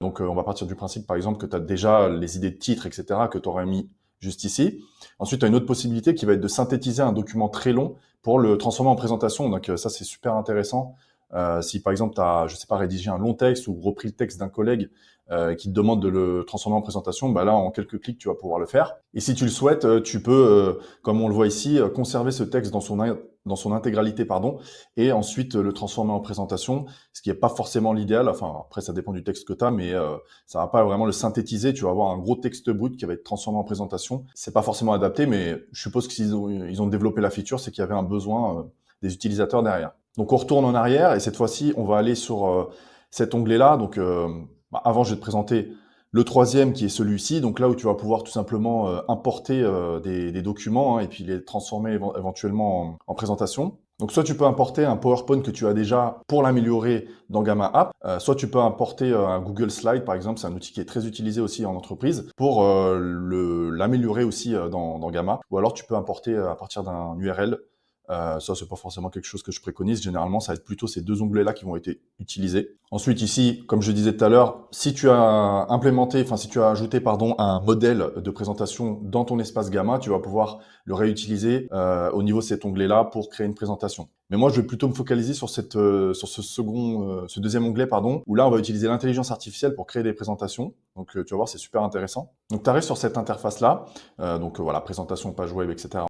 Donc, on va partir du principe, par exemple, que tu as déjà les idées de titres, etc., que tu aurais mis juste ici. Ensuite, tu as une autre possibilité qui va être de synthétiser un document très long pour le transformer en présentation. Donc, ça, c'est super intéressant. Si, par exemple, tu as, je sais pas, rédigé un long texte ou repris le texte d'un collègue qui te demande de le transformer en présentation, bah là, en quelques clics, tu vas pouvoir le faire. Et si tu le souhaites, tu peux, comme on le voit ici, conserver ce texte dans son intégralité, pardon, et ensuite le transformer en présentation, ce qui n'est pas forcément l'idéal. Enfin, après, ça dépend du texte que tu as, mais ça va pas vraiment le synthétiser. Tu vas avoir un gros texte brut qui va être transformé en présentation. C'est pas forcément adapté, mais je suppose que s'ils ont développé la feature, c'est qu'il y avait un besoin des utilisateurs derrière. Donc, on retourne en arrière et cette fois-ci, on va aller sur cet onglet-là. Donc, avant, je vais te présenter le troisième qui est celui-ci. Donc là où tu vas pouvoir tout simplement importer des documents et puis les transformer éventuellement en présentation. Donc soit tu peux importer un PowerPoint que tu as déjà pour l'améliorer dans Gamma App, soit tu peux importer un Google Slide par exemple, c'est un outil qui est très utilisé aussi en entreprise pour l'améliorer aussi dans Gamma, ou alors tu peux importer à partir d'un URL. Ça, c'est pas forcément quelque chose que je préconise. Généralement, ça va être plutôt ces deux onglets-là qui vont être utilisés. Ensuite, ici, comme je disais tout à l'heure, si tu as si tu as ajouté, pardon, un modèle de présentation dans ton espace Gamma, tu vas pouvoir le réutiliser au niveau de cet onglet-là pour créer une présentation. Mais moi, je vais plutôt me focaliser sur ce deuxième onglet, pardon, où là, on va utiliser l'intelligence artificielle pour créer des présentations. Donc, tu vas voir, c'est super intéressant. Donc, tu arrives sur cette interface-là. Voilà, présentation, page web, etc.